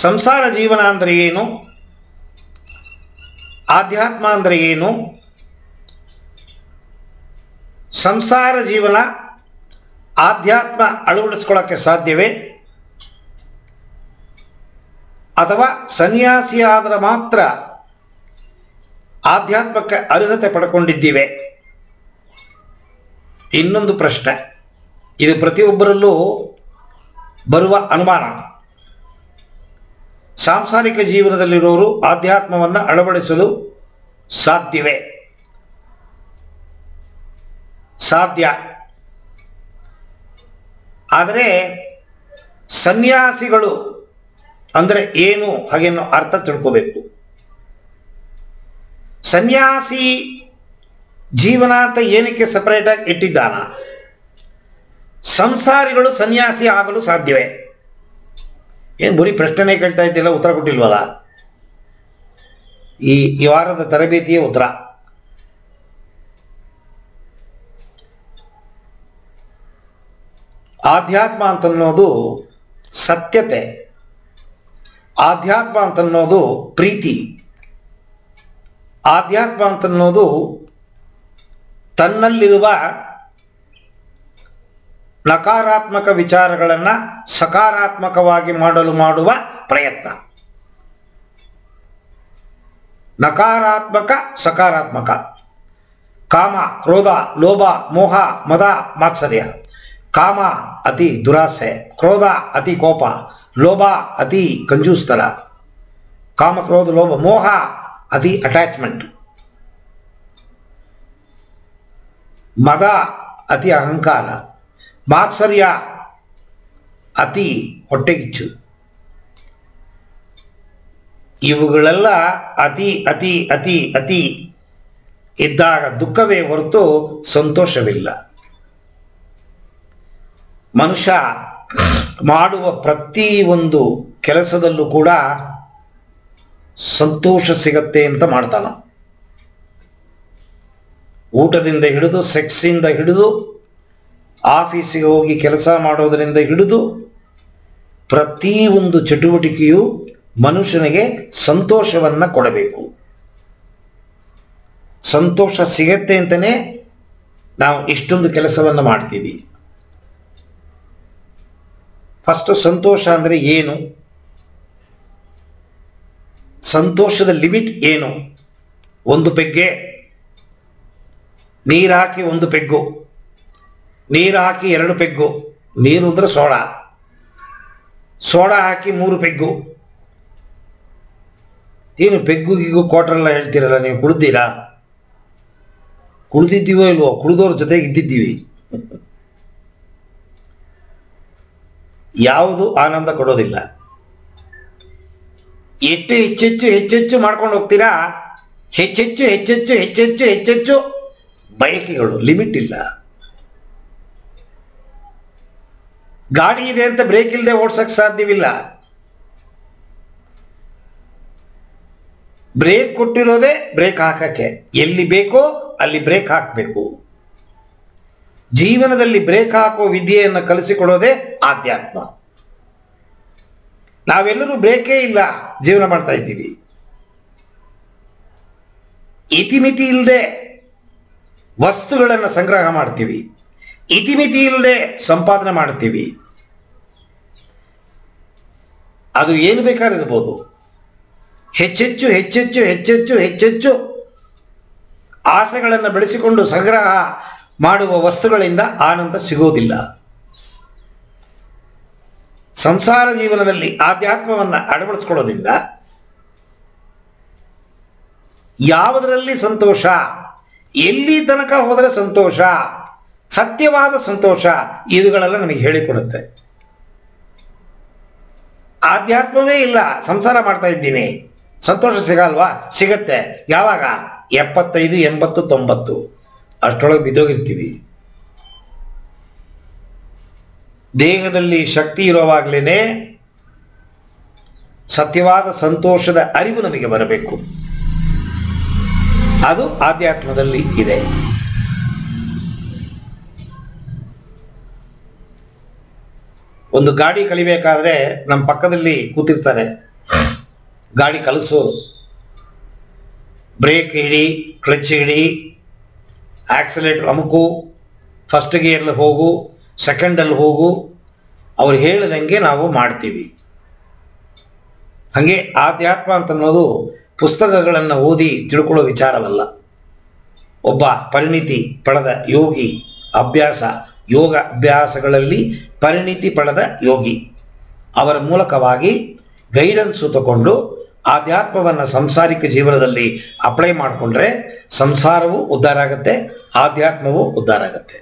ಸಂಸಾರ ಜೀವನ ಅಂದರೆ ಏನು, ಆಧ್ಯಾತ್ಮ ಅಂದರೆ ಏನು, ಸಂಸಾರ ಜೀವನ ಆಧ್ಯಾತ್ಮ ಅಳವಡಿಸ್ಕೊಳ್ಳೋಕ್ಕೆ ಸಾಧ್ಯವೇ, ಅಥವಾ ಸನ್ಯಾಸಿಯಾದರೆ ಮಾತ್ರ ಆಧ್ಯಾತ್ಮಕ್ಕೆ ಅರ್ಹತೆ ಪಡ್ಕೊಂಡಿದ್ದೀವೆ? ಇನ್ನೊಂದು ಪ್ರಶ್ನೆ, ಇದು ಪ್ರತಿಯೊಬ್ಬರಲ್ಲೂ ಬರುವ ಅನುಮಾನ. ಸಾಂಸಾರಿಕ ಜೀವನದಲ್ಲಿರೋರು ಆಧ್ಯಾತ್ಮವನ್ನು ಅಳವಡಿಸಲು ಸಾಧ್ಯವೇ? ಸಾಧ್ಯ. ಆದರೆ ಸನ್ಯಾಸಿಗಳು ಅಂದರೆ ಏನು ಹಾಗೆನ್ನೋ ಅರ್ಥ ತಿಳ್ಕೋಬೇಕು. ಸನ್ಯಾಸಿ ಜೀವನ ಅಂತ ಏನಕ್ಕೆ ಸಪರೇಟಾಗಿ ಇಟ್ಟಿದ್ದಾನ? ಸಂಸಾರಿಗಳು ಸನ್ಯಾಸಿ ಆಗಲು ಸಾಧ್ಯವೇ? ಏನು ಬರೀ ಪ್ರಶ್ನೆ ಕೇಳ್ತಾ ಇದ್ದಿಲ್ಲ, ಉತ್ತರ ಕೊಟ್ಟಿಲ್ವಲ್ಲ. ಈ ವಾರದ ತರಬೇತಿಯ ಉತ್ತರ. ಆಧ್ಯಾತ್ಮ ಅಂತನ್ನೋದು ಸತ್ಯತೆ, ಆಧ್ಯಾತ್ಮ ಅಂತನ್ನೋದು ಪ್ರೀತಿ, ಆಧ್ಯಾತ್ಮ ಅಂತನ್ನೋದು ತನ್ನಲ್ಲಿರುವ ನಕಾರಾತ್ಮಕ ವಿಚಾರಗಳನ್ನು ಸಕಾರಾತ್ಮಕವಾಗಿ ಮಾಡಲು ಮಾಡುವ ಪ್ರಯತ್ನ. ನಕಾರಾತ್ಮಕ ಸಕಾರಾತ್ಮಕ. ಕಾಮ, ಕ್ರೋಧ, ಲೋಭ, ಮೋಹ, ಮದ, ಮಾತ್ಸರ್ಯ. ಕಾಮ ಅತಿ ದುರಾಸೆ, ಕ್ರೋಧ ಅತಿ ಕೋಪ, ಲೋಭ ಅತಿ ಕಂಜೂಸ್ತರ, ಕಾಮ ಕ್ರೋಧ ಲೋಭ, ಮೋಹ ಅತಿ ಅಟ್ಯಾಚ್ಮೆಂಟ್, ಮದ ಅತಿ ಅಹಂಕಾರ, ಮಾತ್ಸರ್ಯ ಅತಿ ಹೊಟ್ಟೆಗಿಚ್ಚು. ಇವುಗಳೆಲ್ಲ ಅತಿ ಅತಿ ಅತಿ ಅತಿ ಇದ್ದಾಗ ದುಃಖವೇ ಹೊರತು ಸಂತೋಷವಿಲ್ಲ. ಮನುಷ್ಯ ಮಾಡುವ ಪ್ರತಿಯೊಂದು ಕೆಲಸದಲ್ಲೂ ಕೂಡ ಸಂತೋಷ ಸಿಗತ್ತೆ ಅಂತ ಮಾಡ್ತಾನ. ಊಟದಿಂದ ಹಿಡಿದು, ಸೆಕ್ಸಿಂದ ಹಿಡಿದು, ಆಫೀಸಿಗೆ ಹೋಗಿ ಕೆಲಸ ಮಾಡೋದರಿಂದ ಹಿಡಿದು ಪ್ರತಿಯೊಂದು ಚಟುವಟಿಕೆಯು ಮನುಷ್ಯನಿಗೆ ಸಂತೋಷವನ್ನು ಕೊಡಬೇಕು. ಸಂತೋಷ ಸಿಗತ್ತೆ ಅಂತಲೇ ನಾವು ಇಷ್ಟೊಂದು ಕೆಲಸವನ್ನು ಮಾಡ್ತೀವಿ. ಫಸ್ಟು ಸಂತೋಷ ಅಂದರೆ ಏನು? ಸಂತೋಷದ ಲಿಮಿಟ್ ಏನು? ಒಂದು ಪೆಗ್ಗೆ ನೀರು ಹಾಕಿ ಒಂದು ಪೆಗ್ಗು, ನೀರು ಹಾಕಿ 2 ಪೆಗ್ಗು, ನೀರು ಅಂದರೆ ಸೋಡಾ, ಸೋಡಾ ಹಾಕಿ 3 ಪೆಗ್ಗು. ಏನು ಪೆಗ್ಗುಗಿಗೂ ಕ್ವಾರ್ಟರೆಲ್ಲ ಹೇಳ್ತೀರಲ್ಲ, ನೀವು ಕುಡ್ದೀರಾ? ಕುಡ್ದಿದ್ದೀವೋ ಇಲ್ವೋ? ಕುಡ್ದೋರ ಜೊತೆಗೆ ಇದ್ದಿದ್ದೀವಿ. ಯಾವುದು ಆನಂದ ಕೊಡೋದಿಲ್ಲ. ಹೆಚ್ಚೆಚ್ಚು ಮಾಡ್ಕೊಂಡು ಹೋಗ್ತೀರಾ, ಹೆಚ್ಚೆಚ್ಚು ಬಯಕೆಗಳು, ಲಿಮಿಟ್ ಇಲ್ಲ. ಗಾಡಿ ಇದೆ ಅಂತ ಬ್ರೇಕ್ ಇಲ್ಲದೆ ಓಡಿಸಕ್ಕೆ ಸಾಧ್ಯವಿಲ್ಲ. ಬ್ರೇಕ್ ಕೊಟ್ಟಿರೋದೇ ಬ್ರೇಕ್ ಹಾಕಕ್ಕೆ, ಎಲ್ಲಿ ಬೇಕೋ ಅಲ್ಲಿ ಬ್ರೇಕ್ ಹಾಕಬೇಕು. ಜೀವನದಲ್ಲಿ ಬ್ರೇಕ್ ಹಾಕೋ ವಿದ್ಯೆಯನ್ನು ಕಲಿಸಿಕೊಡೋದೇ ಆಧ್ಯಾತ್ಮ. ನಾವೆಲ್ಲರೂ ಬ್ರೇಕೇ ಇಲ್ಲ ಜೀವನ ಮಾಡ್ತಾ ಇದ್ದೀವಿ. ಇತಿಮಿತಿ ಇಲ್ಲದೆ ವಸ್ತುಗಳನ್ನು ಸಂಗ್ರಹ ಮಾಡ್ತೀವಿ, ಇತಿಮಿತಿ ಇಲ್ಲದೆ ಸಂಪಾದನೆ ಮಾಡ್ತೀವಿ. ಅದು ಏನು ಬೇಕಾದ್ರೆ ಇರ್ಬೋದು. ಹೆಚ್ಚೆಚ್ಚು ಆಸೆಗಳನ್ನು ಬೆಳೆಸಿಕೊಂಡು ಸಂಗ್ರಹ ಮಾಡುವ ವಸ್ತುಗಳಿಂದ ಆನಂದ ಸಿಗೋದಿಲ್ಲ. ಸಂಸಾರ ಜೀವನದಲ್ಲಿ ಆಧ್ಯಾತ್ಮವನ್ನು ಅಳವಡಿಸ್ಕೊಳ್ಳೋದ್ರಿಂದ ಯಾವುದರಲ್ಲಿ ಸಂತೋಷ, ಎಲ್ಲಿ ತನಕ ಹೋದರೆ ಸಂತೋಷ, ಸತ್ಯವಾದ ಸಂತೋಷ, ಇವುಗಳೆಲ್ಲ ನಮಗೆ ಹೇಳಿಕೊಡುತ್ತೆ. ಆಧ್ಯಾತ್ಮವೇ ಇಲ್ಲ, ಸಂಸಾರ ಮಾಡ್ತಾ ಇದ್ದೀನಿ, ಸಂತೋಷ ಸಿಗಲ್ವಾ? ಸಿಗತ್ತೆ. ಯಾವಾಗ? 75, 80, 90 ಅಷ್ಟರೊಳಗೆ ಬಿದ್ದೋಗಿರ್ತೀವಿ. ದೇಹದಲ್ಲಿ ಶಕ್ತಿ ಇರುವಾಗಲೇ ಸತ್ಯವಾದ ಸಂತೋಷದ ಅರಿವು ನಮಗೆ ಬರಬೇಕು. ಅದು ಆಧ್ಯಾತ್ಮದಲ್ಲಿ ಇದೆ. ಒಂದು ಗಾಡಿ ಕಲಿಬೇಕಾದ್ರೆ ನಮ್ಮ ಪಕ್ಕದಲ್ಲಿ ಕೂತಿರ್ತಾರೆ ಗಾಡಿ ಕಲಿಸೋರು, ಬ್ರೇಕ್ ಹಿಡಿ, ಕ್ಲಚ್ ಹಿಡಿ, ಆಕ್ಸಿಲೇಟರ್ ಅಮುಕು, ಫಸ್ಟ್ ಗೇರ್ಲಿ ಹೋಗು, ಸೆಕೆಂಡಲ್ಲಿ ಹೋಗು, ಅವ್ರು ಹೇಳಿದಂಗೆ ನಾವು ಮಾಡ್ತೀವಿ. ಹಾಗೆ ಆಧ್ಯಾತ್ಮ ಅಂತನ್ನೋದು ಪುಸ್ತಕಗಳನ್ನು ಓದಿ ತಿಳ್ಕೊಳ್ಳೋ ವಿಚಾರವಲ್ಲ. ಒಬ್ಬ ಪರಿಣಿತಿ ಪಡೆದ ಯೋಗಿ ಯೋಗ ಅಭ್ಯಾಸಗಳಲ್ಲಿ ಪರಿಣಿತಿ ಪಡೆದ ಯೋಗಿ ಅವರ ಮೂಲಕವಾಗಿ ಗೈಡೆನ್ಸು ತಗೊಂಡು ಆಧ್ಯಾತ್ಮವನ್ನು ಸಂಸಾರಿಕ ಜೀವನದಲ್ಲಿ ಅಪ್ಲೈ ಮಾಡಿಕೊಂಡ್ರೆ ಸಂಸಾರವೂ ಉದ್ಧಾರ ಆಗುತ್ತೆ, ಆಧ್ಯಾತ್ಮವೂ ಉದ್ಧಾರ ಆಗುತ್ತೆ.